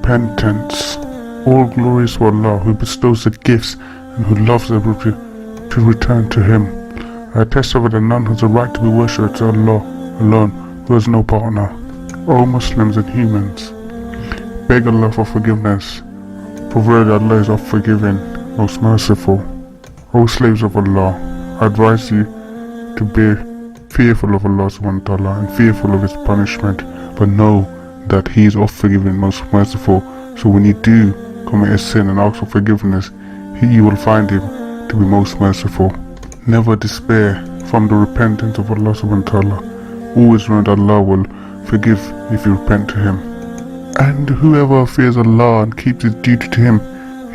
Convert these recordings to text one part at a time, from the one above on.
repentance. All glory is for Allah, who bestows the gifts and who loves everybody to return to Him. I testify that none has a right to be worshipped except Allah alone, who has no partner. O Muslims and humans, beg Allah for forgiveness, for verily Allah is oft forgiving, most merciful. O slaves of Allah, I advise you to be fearful of Allah subhanahu wa ta'ala and fearful of His punishment, but know that He is oft forgiving, most merciful. So when you do commit a sin and ask for forgiveness, you will find Him to be most merciful. Never despair from the repentance of Allah subhanahu wa ta'ala. Always know that Allah will forgive if you repent to Him. And whoever fears Allah and keeps his duty to Him,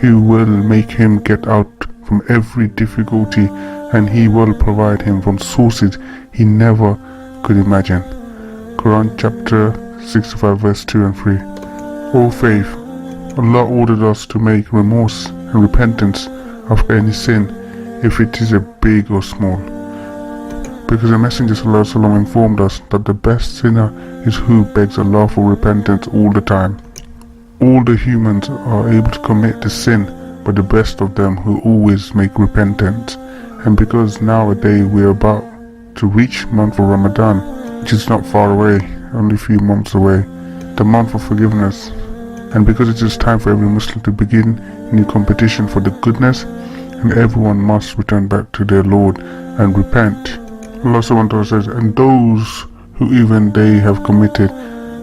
He will make him get out from every difficulty, and He will provide him from sources he never could imagine. Quran chapter 65 verse 2 and 3. O faith, Allah ordered us to make remorse and repentance of any sin, if it is a big or small, because the Messenger ﷺ informed us that the best sinner is who begs Allah for repentance all the time. All the humans are able to commit the sin, but the best of them who always make repentance. And because nowadays we are about to reach month of Ramadan, which is not far away, only a few months away, the month of forgiveness, and because it is time for every Muslim to begin a new competition for the goodness, and everyone must return back to their Lord and repent. Allah subhanahu wa ta'ala says, and those who even they have committed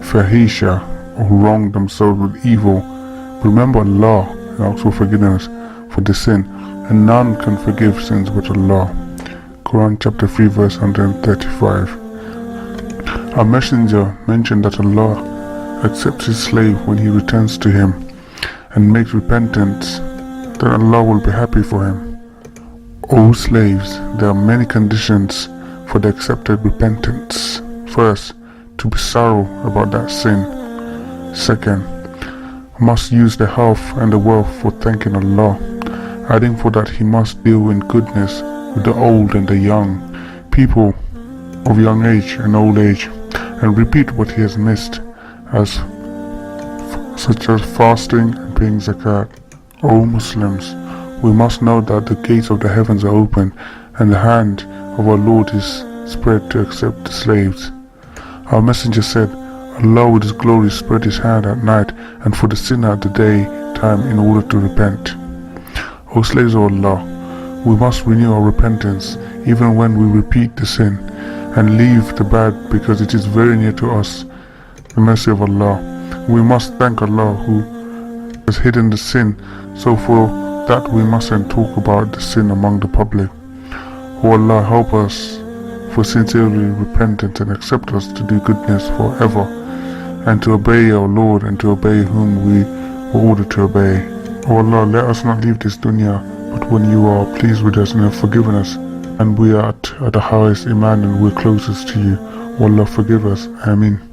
fahisha or wronged themselves with evil, remember Allah and ask for forgiveness for the sin, and none can forgive sins but Allah. Quran chapter 3 verse 135. Our messenger mentioned that Allah accepts his slave when he returns to Him and makes repentance, then Allah will be happy for him. O slaves, there are many conditions for the accepted repentance. First, to be sorrow about that sin. Second, must use the health and the wealth for thanking Allah, adding for that he must deal in goodness with the old and the young, people of young age and old age, and repeat what he has missed, such as fasting and paying zakat. O Muslims, we must know that the gates of the heavens are open, and the hand of our Lord is spread to accept the slaves. Our messenger said, Allah with His glory spread His hand at night, and for the sinner at the day time in order to repent. O slaves of Allah, we must renew our repentance even when we repeat the sin, and leave the bad because it is very near to us, the mercy of Allah. We must thank Allah who has hidden the sin, so for that we mustn't talk about the sin among the public. O Allah, help us for sincerely repentance and accept us to do goodness forever, and to obey our Lord and to obey whom we were ordered to obey. O Allah, let us not leave this dunya, but when you are pleased with us and have forgiven us, and we are at the highest iman and we're closest to you, O Allah, forgive us. Ameen.